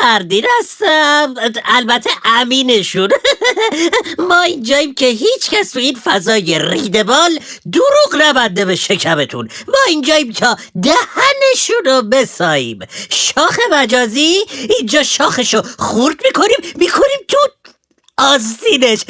فردین هستم، البته امینشون. ما اینجاییم که هیچ کس تو این فضای ریدبال دروغ نبنده به شکمتون. ما اینجاییم تا دهنشون رو بساییم. شاخ مجازی اینجا شاخشو خورد میکنیم تو آستینش.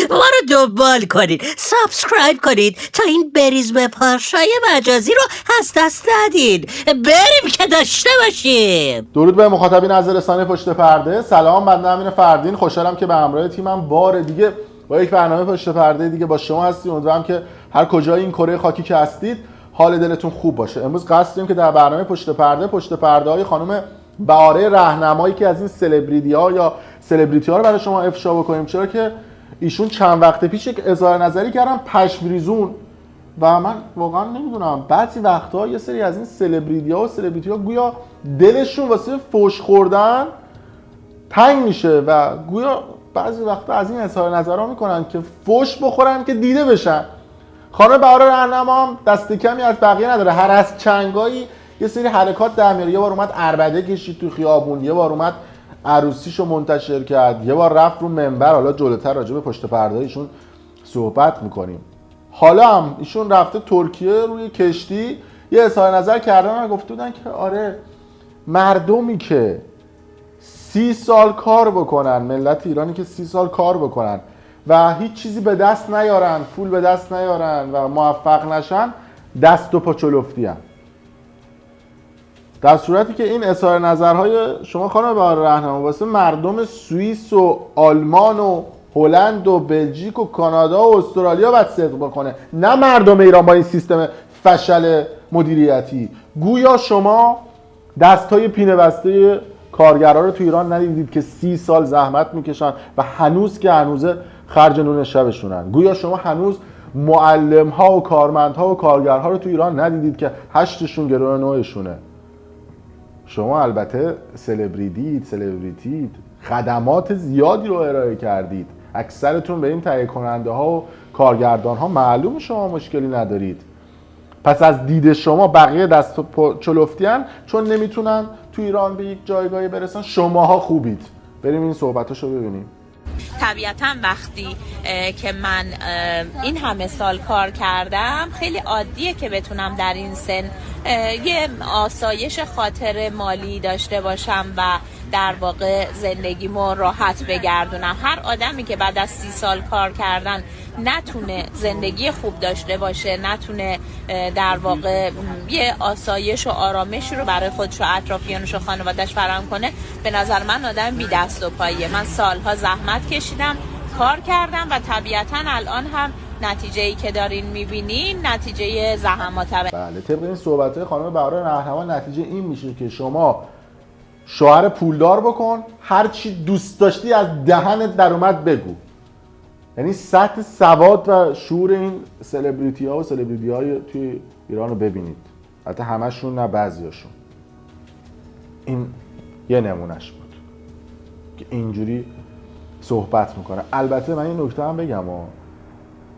ما رو دنبال کنید، سابسکرایب کنید تا این بریز به پارشای مجازی رو از دست ندید. بریم که داشته باشیم. درود به مخاطبین از رسانه پشت پرده. سلام، بنده امین فردین. خوشحالم که به همراه تیمم بار دیگه با یک برنامه پشت پرده دیگه با شما هستیم. امیدوارم که هر کجای این کره خاکی که هستید حال دلتون خوب باشه. امروز قصد داریم که در برنامه پشت پرده های خانم بهاره رهنمایی که از این سلبریتی‌ها یا سلبریتی ها رو برای شما افشا بکنیم، چرا که ایشون چند وقت پیش یک اظهار نظری کردن پشمریزون و من واقعا نمیدونم بعضی وقتها یه سری از این سلبریتی ها گویا دلشون واسه فوش خوردن تنگ میشه و گویا بعضی وقتا از این اظهار نظرها میکنن که فوش بخورن که دیده بشن. خانم بهاره رهنما هم دست کمی از بقیه نداره، هر از چنگایی یه سری حرکات در میاره. یه بار اومد عربده کشید تو خیابون، یه بار اومد عروسیشو منتشر کرد، یه بار رفت رو منبر. حالا جلوتر راجع به پشت پرده ایشون صحبت میکنیم. حالا هم ایشون رفته ترکیه روی کشتی یه اظهار نظر کردن و گفته بودن که آره مردمی که 30 سال کار بکنن، ملت ایرانی که 30 سال کار بکنن و هیچ چیزی به دست نیارن، پول به دست نیارن و موفق نشن، دست و پا چلفتی‌ان. در صورتی که این اظهار نظرهای شما خانم بهاره رهنما واسه مردم سوئیس و آلمان و هلند و بلژیک و کانادا و استرالیا باید صدق بکنه، نه مردم ایران با این سیستم فشل مدیریتی. گویا شما دستای پینه بسته کارگرها رو تو ایران ندیدید که 30 سال زحمت میکشن و هنوز که هنوزه خرج نون شبشونن. گویا شما هنوز معلم‌ها و کارمندها و کارگرها رو تو ایران ندیدید که 8شون گروه نوعشونه. شما البته سلبریتید، خدمات زیادی رو ارائه کردید، اکثرتون به این تهیه کننده ها و کارگردان ها معلوم شما مشکلی ندارید. پس از دید شما بقیه دست چلفتیان چون نمیتونن تو ایران به یک جایگاهی برسن. شماها خوبید. بریم این صحبتاشو ببینیم. طبیعتا وقتی که من این همه سال کار کردم خیلی عادیه که بتونم در این سن یه آسایش خاطر مالی داشته باشم و در واقع زندگیمو راحت بگردونم. هر آدمی که بعد از 30 سال کار کردن نتونه زندگی خوب داشته باشه، نتونه در واقع یه آسایش و آرامش رو برای خودش و اطرافیانش و خانواده‌اش فراهم کنه، به نظر من آدم بی دست و پایه. من سالها زحمت کشیدم، کار کردم و طبیعتا الان هم نتیجه‌ای که دارین می‌بینین نتیجه زحماتم. بله، طبق این صحبت‌های خانم بهاره رهنما نتیجه این میشه که شما شوهر پولدار بکن، هر چی دوست داشتی از دهنت در اومد بگو. یعنی سطح سواد و شعور این سلبریتی‌ها و سلبریتی‌های توی ایران رو ببینید. حتی همشون نه بعضیاشون. این یه نمونهش بود که اینجوری صحبت میکنه. البته من این نکته هم بگم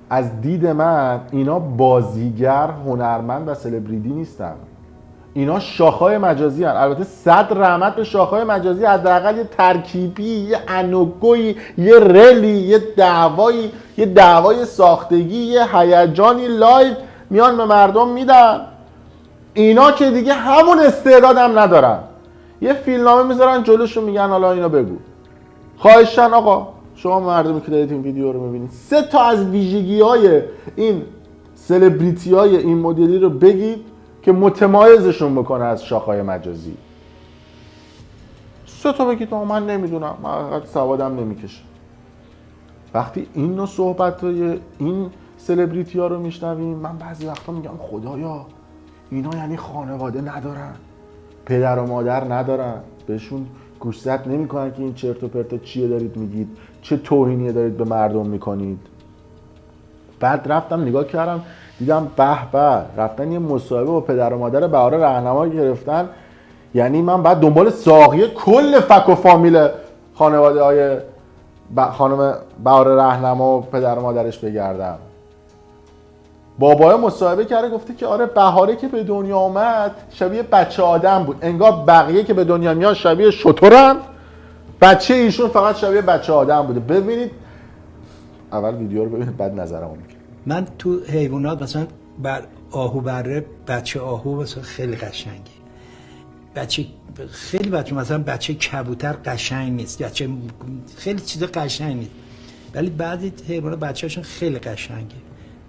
از دید من اینا بازیگر، هنرمند و سلبریتی نیستن. اینا شاخهای مجازی هن. البته 100 رحمت به شاخهای مجازی، حداقل یه ترکیبی، یه انوگویی، یه رلی، یه دعوای ساختگی، یه هیجانی لایو میان به مردم میدن. اینا که دیگه همون استعدادم ندارن، یه فیلمنامه میذارن جلوشون میگن حالا اینا بگو. خواهشاً آقا شما مردمی که دارید این ویدیو رو میبینید 3 تا از ویژگی‌های این سلبریتی‌های این مدلی رو بگید که متمایزشون بکنه از شاخه‌های مجازی. 3 تا بگید. من نمیدونم، من حقیقت سوادم نمیکشه. وقتی این نوع صحبت‌های این سلبریتی‌ها رو میشنویم، من بعضی وقتا میگم خدایا اینا یعنی خانواده ندارن، پدر و مادر ندارن، بهشون گوشزد نمی‌کنن که این چرت و پرتا چیه دارید میگید، چه توهینی دارید به مردم میکنید. بعد رفتم نگاه کردم دیدم به به رفتن یه مصاحبه با پدر و مادر بهاره رهنما گرفتن. یعنی من بعد دنبال ساقیه کل فک و فامیل خانواده های خانم بهاره رهنما و پدر و مادرش بگردم. بابای مصاحبه کرده گفته که آره بهاره که به دنیا اومد شبیه بچه آدم بود، انگار بقیه که به دنیا میان شبیه شترن، بچه ایشون فقط شبیه بچه آدم بوده. ببینید اول ویدیو رو ببینید بعد نظرمو میگم. من تو حیوانات مثلا آهو بره، بچه آهو مثلا خیلی قشنگه، مثلا بچه کبوتر قشنگ نیست، بچه خیلی چیز قشنگ نیست، ولی بعضی حیوانات بچه‌هاشون خیلی قشنگه.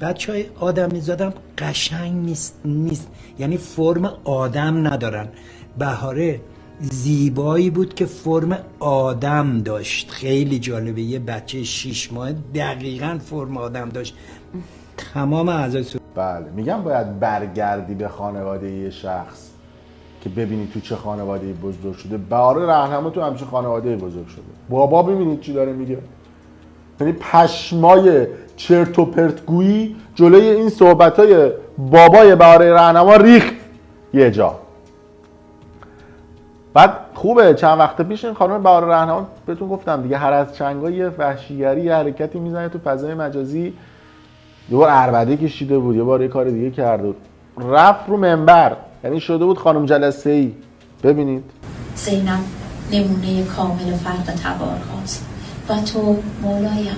بچه‌های آدمیزادم قشنگ نیست، یعنی فرم آدم ندارن. بهاره زیبایی بود که فرم آدم داشت، خیلی جالبه. یه بچه 6 ماه دقیقاً فرم آدم داشت، تمام اعضای. بله میگم باید برگردی به خانواده یه شخص که ببینی تو چه خانواده بزرگ شده. بهاره رهنما تو همچین خانواده بزرگ شده. بابا ببینید چی داره میگه، یعنی پشمای چرت و پرت گویی جلوی این صحبتای بابای بهاره رهنما ریخت یه جا. بعد خوبه چند وقت پیش این خانم بهاره رهنما بهتون گفتم دیگه، هر از چنگا یه وحشیگری یه حرکتی میزنه تو فضای مجازی. یه بار عربده کشیده بود، یه بار یه کار دیگه کرده بود، رفت رو منبر، یعنی شده بود خانم جلسه‌ای. ببینید زینب نمونه کامل فرق تبار هاست و تو مولایم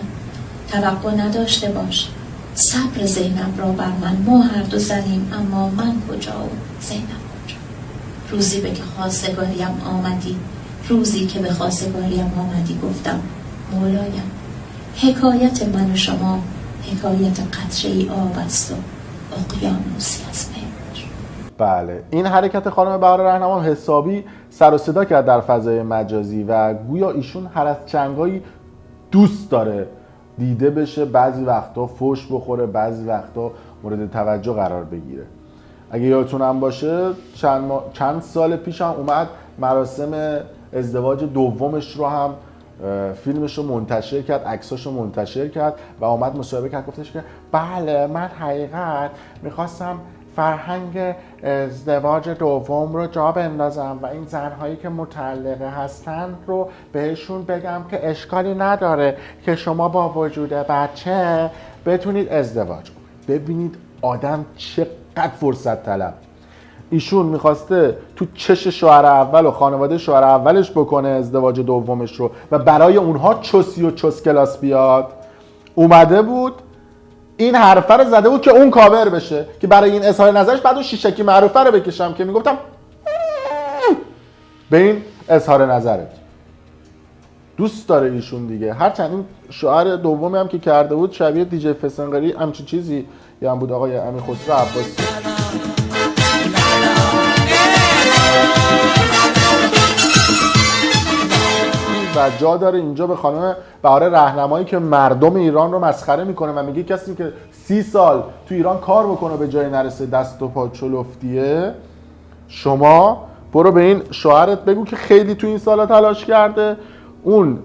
توقع نداشته باش. صبر زینب را بر من، ما هر دو زنیم اما من کجا و زینب کجا. روزی به که خواستگاریم آمدی، روزی که به خواستگاریم آمدی گفتم مولایم حکایت من و شما حکایت قطره ای آب است و اقیانوسی از مهر. بله این حرکت خانم بهاره رهنما حسابی سر و صدا کرد در فضای مجازی و گویا ایشون هر از چنگایی دوست داره دیده بشه، بعضی وقتا فوش بخوره، بعضی وقتا مورد توجه قرار بگیره. اگه یادتونم باشه چند سال پیش هم اومد مراسم ازدواج دومش رو هم فیلمش رو منتشر کرد، عکساش رو منتشر کرد و اومد مصاحبه کرد، گفتش که بله من حقیقت میخواستم فرهنگ ازدواج دوم رو جا بندازم و این زنهایی که مطلقه هستن رو بهشون بگم که اشکالی نداره که شما با وجود بچه بتونید ازدواج کنید. ببینید آدم چقدر فرصت طلب. ایشون میخواسته تو چش شوهر اول و خانواده شوهر اولش بکنه ازدواج دومش رو و برای اونها چوسی و چوس کلاس بیاد. اومده بود این حرفه رو زده بود که اون کاور بشه، که برای این اظهار نظرش بعد اون شیشکی معروفه رو بکشم که میگفتم به این اظهار نظرت. دوست داره ایشون دیگه. هرچند این شعار دومی هم که کرده بود شبیه دیجی فسنقری همچین چیزی هم بود، آقای امیر خسرو عباسی. و جا داره اینجا به خانم بهاره رهنمایی که مردم ایران رو مسخره میکنه و میگه کسی که 30 سال تو ایران کار بکنه به جای نرسه دست و پا چلفتیه، شما برو به این شوهرت بگو که خیلی تو این سالا تلاش کرده، اون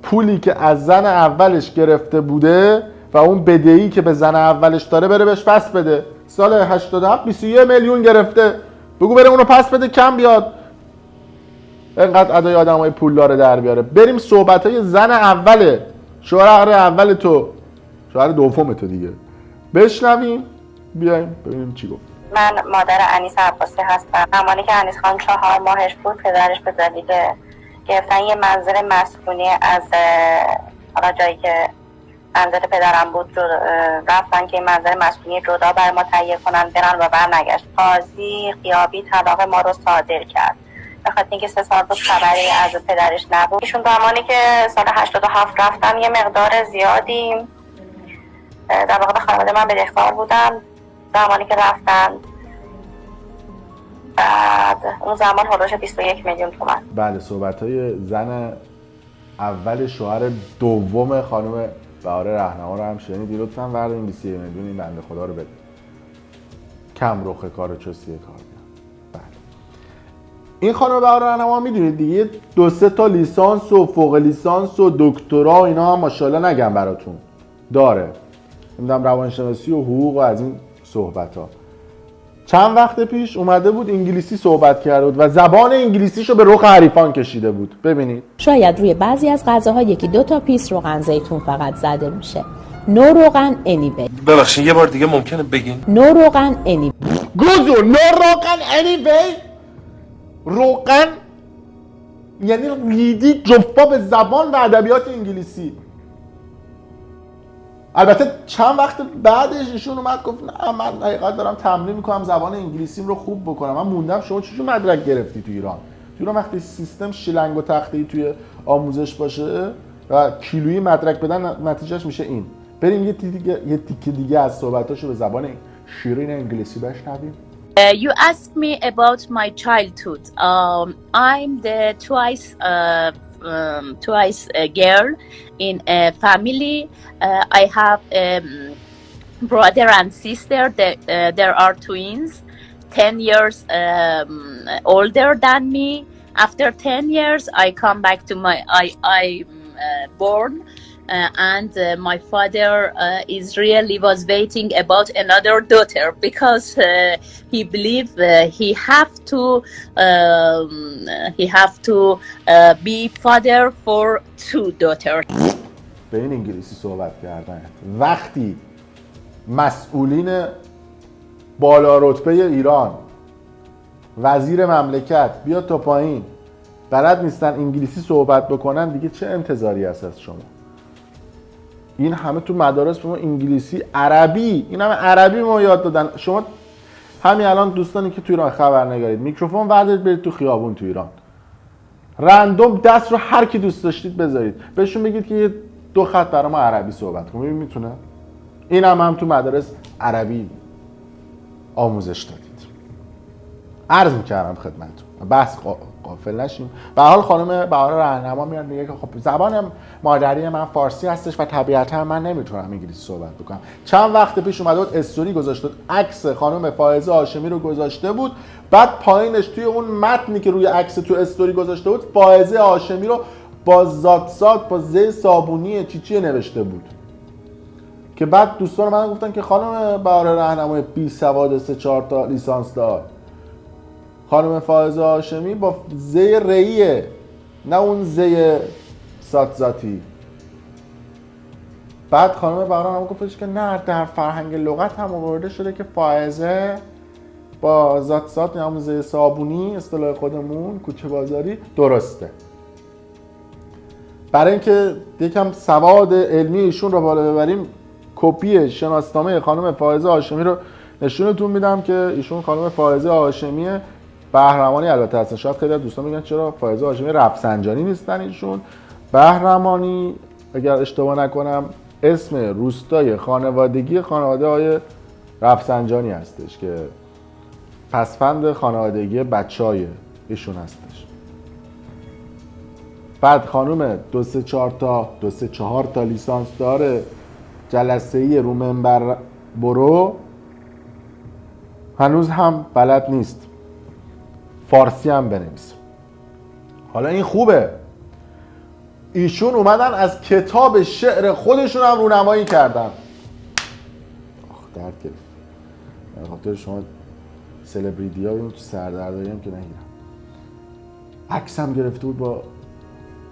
پولی که از زن اولش گرفته بوده و اون بدهی که به زن اولش داره بره بهش پس بده. سال 87 21 میلیون گرفته، بگو بره اونو پس بده کم بیاد، اینقدر ادای آدمای پولدار در بیاره. بریم صحبتای زن اوله، شوهر اول تو، شوهر دوم تو دیگه بشنویم، بیایم ببینیم چی گفت. من مادر انیس عباسی هستم. زمانی که انیس خانم 4 ماهش بود پدرش به دلیل گرفتن یه منزل مسکونی از حالا جایی که منزل پدرم بود رفتن که این منزل مسکونی جدا بر ما تهیه کنن برن و برنگشت. قاضی غیابی طلاق ما رو صادر کرد بخاطر اینکه 3 سال بود خبری از پدرش نبود. ایشون زمانی که سال 87 رفتن یه مقدار زیادی در واقع به خانواده من بدهکار بودن زمانی که رفتن. بعد اون زمان حدود 21 میلیون تومان. بله صحبت‌های زن اول شوهر دوم خانم بهاره رهنما رو هم شنیدید. لطفاً بردارین 21 میلیون این بنده خدا رو بده. کم رخ کار و چستی کار بیان. بله. این خانم بهاره رهنما میدونید دیگه 2-3 تا لیسانس و فوق لیسانس و دکترا اینا هم ماشاءالله نگم براتون داره. نمیدونم روانشناسی و حقوق و از این صحبت‌ها. چند وقت پیش اومده بود انگلیسی صحبت کرده بود و زبان انگلیسیشو به رخ حریفان کشیده بود. ببینید. شاید روی بعضی از غذاها 1-2 تا پیس روغن زیتون فقط زده میشه. No روغن anyway. ببخشید یه بار دیگه ممکنه بگین؟ No روغن anyway. گوزو نو روغن anyway. روغن یعنی ریدی جفا به زبان و ادبیات انگلیسی. البته چند وقت بعدش ایشون اومد گفت نه من حقیقت دارم تمرین میکنم زبان انگلیسیم رو خوب بکنم. من موندم شما چجور مدرک گرفتی تو ایران؟ تو ایران وقتی سیستم شیلنگ و تخته‌ای توی آموزش باشه و کیلویی مدرک بدن نتیجهش میشه این. بریم یه تیکه دیگه از صحبتاشو به زبان شیرین انگلیسی بشنویم. You asked me about my childhood. I'm the twice a girl in a family. I have a brother and sister. There are twins, 10 years older than me. After 10 years, I come back to I born. And my father Israeli was waiting about another daughter because he believed he have to be father for 2 daughters. به این انگلیسی صحبت کردن وقتی مسئولین بالا رتبه ایران وزیر مملکت بیاد تا پایین بلد نیستن انگلیسی صحبت بکنن دیگه چه انتظاری هست از شما؟ این همه تو مدارس به ما انگلیسی عربی این همه عربی ما یاد دادن. شما همین الان دوستانی که تو ایران خبرنگارید میکروفون وردارید برید تو خیابون تو ایران رندوم دست رو هر کی دوست داشتید بذارید بهشون بگید که یه 2 خط برای ما عربی صحبت کنید میتونه. این هم تو مدارس عربی آموزش دادید. عرض میکردم خدمتتون بحث غافل نشیم. به حال خانم بهار راهنما میاد میگه که خب زبان مادری من فارسی هستش و طبیعتا من نمیتونم انگلیسی صحبت بکنم. چند وقت پیش اومده بود استوری گذاشته بود عکس خانم فائزه هاشمی رو گذاشته بود بعد پایینش توی اون متنی که روی عکس تو استوری گذاشته بود فائزه هاشمی رو با ذات با ز صابونی چیچی نوشته بود که بعد دوستان من گفتن که خانم بهار راهنمای بی سواد 3-4 تا لیسانس دار خانم فائزه هاشمی با ز رئیه نه اون ز ذاتی. بعد خانم بهار هم گفتش که نه در فرهنگ لغت هم آورده شده که فائزه با ذات یا همون ز صابونی اصطلاح خودمون کوچه بازاری درسته. برای اینکه یکم سواد علمی ایشون رو بالا ببریم کپی شناسنامه خانم فائزه هاشمی رو نشونتون میدم که ایشون خانم فائزه هاشمی بهرمانی البته هستن. شاید خیلی از دوستان میگن چرا فائزه هاشمی رفسنجانی نیستن. ایشون بهرمانی اگر اشتباه نکنم اسم روستای خانواده های رفسنجانی هستش که پسفند خانوادگی بچهای ایشون هستش. بعد خانم 2-3-4 تا لیسانس داره جلسه‌ای رو منبر برو هنوز هم بلد نیست فارسی هم بنویسه. حالا این خوبه ایشون اومدن از کتاب شعر خودشون هم رونمایی کردن. درد گرفت به خاطر شما سلبریتی ها ببینید تو سردرداری هم که نگیرم. عکس هم گرفته بود با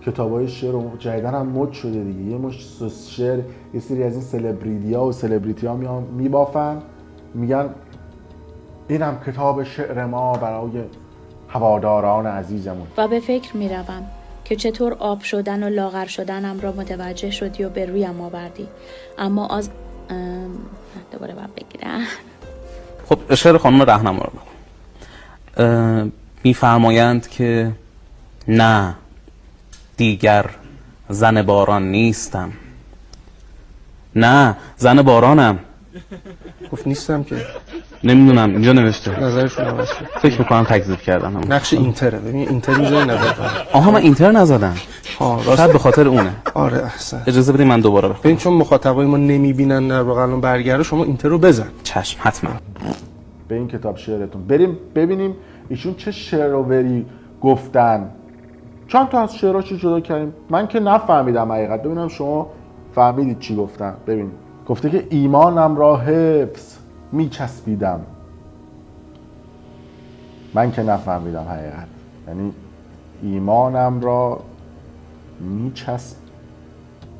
کتابای شعر و جدیدن هم مد شده دیگه یه مش سوس شعر یه سری از این سلبریتی ها و سلبریتی ها میبافن میگن اینم کتاب شعر ما برای هواداران عزیزمون. و به فکر میروم که چطور آب شدن و لاغر شدنم را متوجه شدی و به رویم آوردی. اما از دوباره باید بگیرم. خب شعر خانم راهنما رو بخون. میفرمایند که نه دیگر زن باران نیستم. نه زن بارانم. گفت نیستم که نمیدونم اینجا نوشته نظرشون عوض شد. فکر میکنم تکذیب کردم هم. نقش اینتره ببین اینتر میذاری نظر. آها من اینتر نزدم. شاید به خاطر اونه. آره احسن. اجازه بدید من دوباره بخونم. ببین چون مخاطبای ما نمیبینن در واقع الان برگرده شما اینتر رو بزن. چشم حتما. به این کتاب شعرتون بریم ببینیم ایشون چه شعر و وری گفتن. چند تا از شعراشو جدا کردیم من که نفهمیدم حقیقت. ببینم شما فهمیدید چی گفتن. ببین گفته که ایمانم را حفظ میچسبیدم. من که نفهمیدم حقیقت. یعنی ایمانم را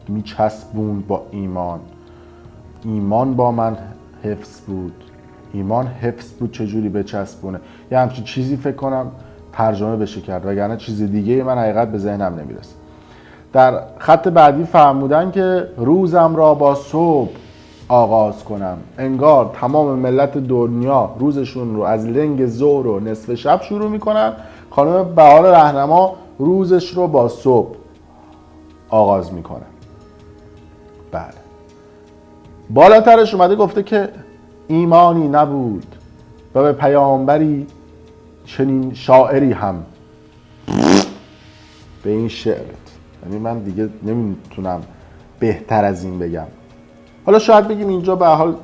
میچسبون با ایمان ایمان با من حفظ بود. ایمان حفظ بود چجوری بچسبونه، یه همچین چیزی فکر کنم ترجمه بشه کرد، وگرنه چیز دیگه من حقیقت به ذهنم نمیرسه. در خط بعدی فرمودن که روزم را با صبح آغاز کنم. انگار تمام ملت دنیا روزشون رو از لنگ ظهر و نصف شب شروع میکنن، خانم بهار رهنما روزش رو با صبح آغاز میکنه. بله. بالاترش اومده گفته که ایمانی نبود و به پیامبری چنین شاعری هم. به این شعرت، یعنی من دیگه نمیتونم بهتر از این بگم. حالا شاید بگیم اینجا به حال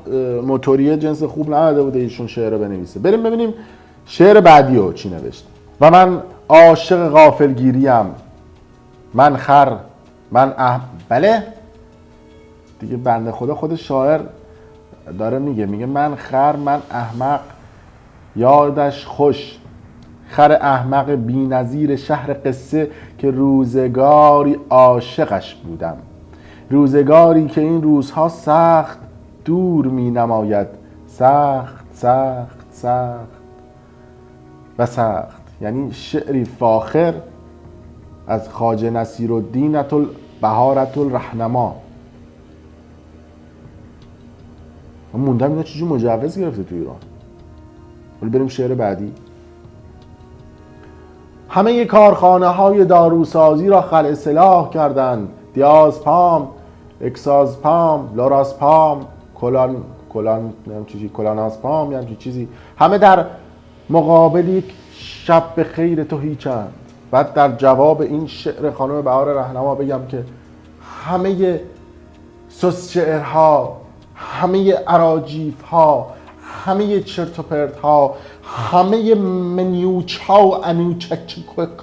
موتوریه جنس خوب نداده بوده ایشون شعر رو بنویسه. بریم ببینیم شعر بعدی رو چی نوشته. و من عاشق غافلگیریم، من خر، من بله دیگه بنده خدا خود شاعر داره میگه من خر، من احمق، یادش خوش، خر احمق بی‌نظیر شهر قصه که روزگاری عاشقش بودم، روزگاری که این روزها سخت دور می نماید، سخت سخت سخت و سخت. یعنی شعری فاخر از خواجه نصیرالدین بهارة الرهنما. من موندم اینا چجور مجوز گرفته تو ایران. ولی بریم شعر بعدی. همه کارخانه های داروسازی را خلع سلاح کردند، دیازپام، اکسازپام، لوراسپام، کلاناسپام یا همچین چیزی، همه در مقابل یک شب به خیر تو هیچند. بعد در جواب این شعر خانم بهار رهنما بگم که همه سس شعرها، همه اراجیف ها، همه چرت و پرت ها، همه منیوچ ها و انوچک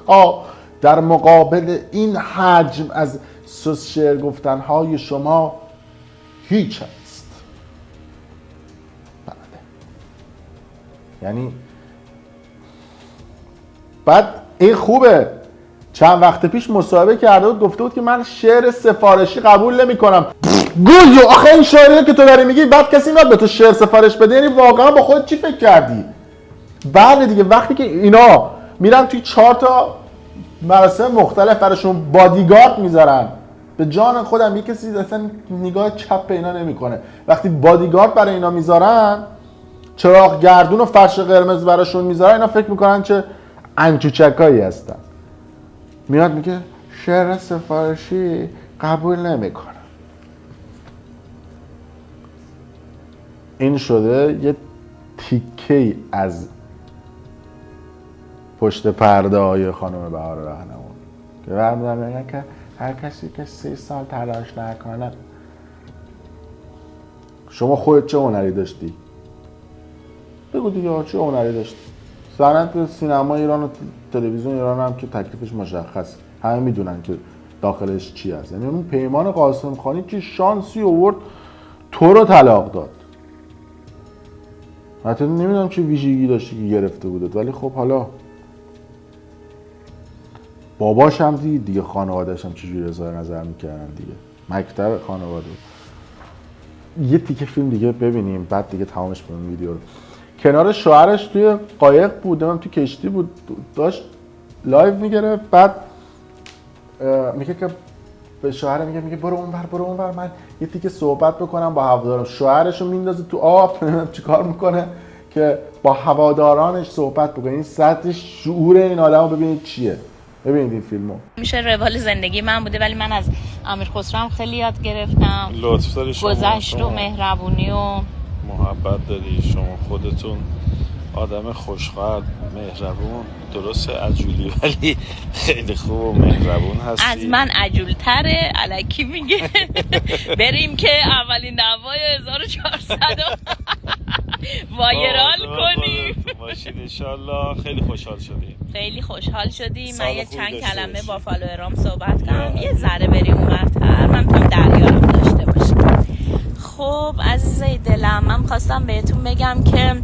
ها در مقابل این حجم از سس شعر گفتن های شما هیچ است. بله. یعنی بعد این خوبه، چند وقت پیش مصاحبه کرده بود گفته بود که من شعر سفارشی قبول نمی کنم. گوزو آخه این شعری که تو داری میگی بعد کسی میاد به تو شعر سفارش بده، یعنی واقعا با خودت چی فکر کردی؟ بله دیگه، وقتی که اینا میرن توی 4 تا مراسم مختلف براشون بادیگارد میذارن، به جان خودم یک کسی اصلا نگاه چپ به اینا نمیکنه. وقتی بادیگارد برای اینا میذارن، چراغ گردون و فرش قرمز براشون میذارن، اینا فکر میکنن چه انچوچکایی هستن. میاد میگه شعر سفارشی قبول نمیکنم. این شده یه تیکه از پشت پرده های خانم بهار رهنما که بعد میگن که هر کسی که 30 سال تلاش نکنه. شما خودت چه هنری داشتی؟ بگو دیگه چه هنری داشتی؟ صنعت سینما ایران و تلویزیون ایران هم که تکلیفش مشخص، همه میدونن که داخلش چی هست. یعنی اون پیمان قاسم خانی که شانسی آورد تو رو طلاق داد. حتی نمیدونم چه ویژگی داشتی که گرفته بودت، ولی خب حالا باباش هم دیگه خانواده‌اش هم چجوری اظهار نظر میکردن دیگه، مکتب خانواده. یه تیکه فیلم دیگه ببینیم بعد دیگه تمامش کنیم ویدیو رو. کنار شوهرش توی قایق بود، من تو کشتی بود، داشت لایو میگیره، بعد میگه که به شوهر میگه برو اونور من یه تیکه صحبت بکنم با هوادارم. شوهرش رو میندازه تو آب، چیکار میکنه که با هوادارانش صحبت بکنه. این سطح شعور این آدمو ببینید چیه. ببینید این فیلمو. میشه روال زندگی من بوده، ولی من از امیر خسرو هم خیلی یاد گرفتم. لطف داری شما، گذشت و مهربونی و محبت داری. شما خودتون آدم خوشقلب، مهربون، درسته عجولی ولی خیلی خوب و مهربون هستی. از من عجولتره، الکی میگه. بریم که اولین دعوای 1400 وایرال کنیم. باشید انشالله. خیلی خوشحال شدیم. خیلی خوشحال شدیم. من یه چند کلمه با فالوورام صحبت کنم، یه ذره بریم اونورتر، من میتونم دریارم داشته باشم. خب عزیزای دلم، من خواستم بهتون بگم که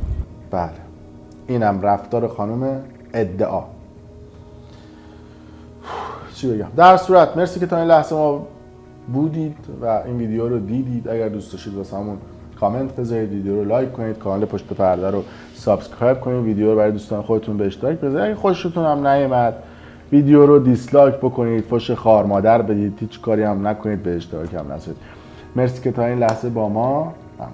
بله اینم رفتار خانم ادعا. چی بگم؟ در صورت مرسی که تا این لحظه ما بودید و این ویدیو رو دیدید. اگر دوست داشتید واسمون کامنت بذارید، ویدیو رو لایک کنید، کانال پشت پرده رو سابسکرایب کنید، ویدیو رو برای دوستان خودتون به اشتراک بذارید. اگه خوشتون هم نیومد ویدیو رو دیسلایک بکنید، فوش خار مادر بدید، هیچ کاری هم نکنید، به اشتراک هم نذارید. مرسی که تا این لحظه با ما همراه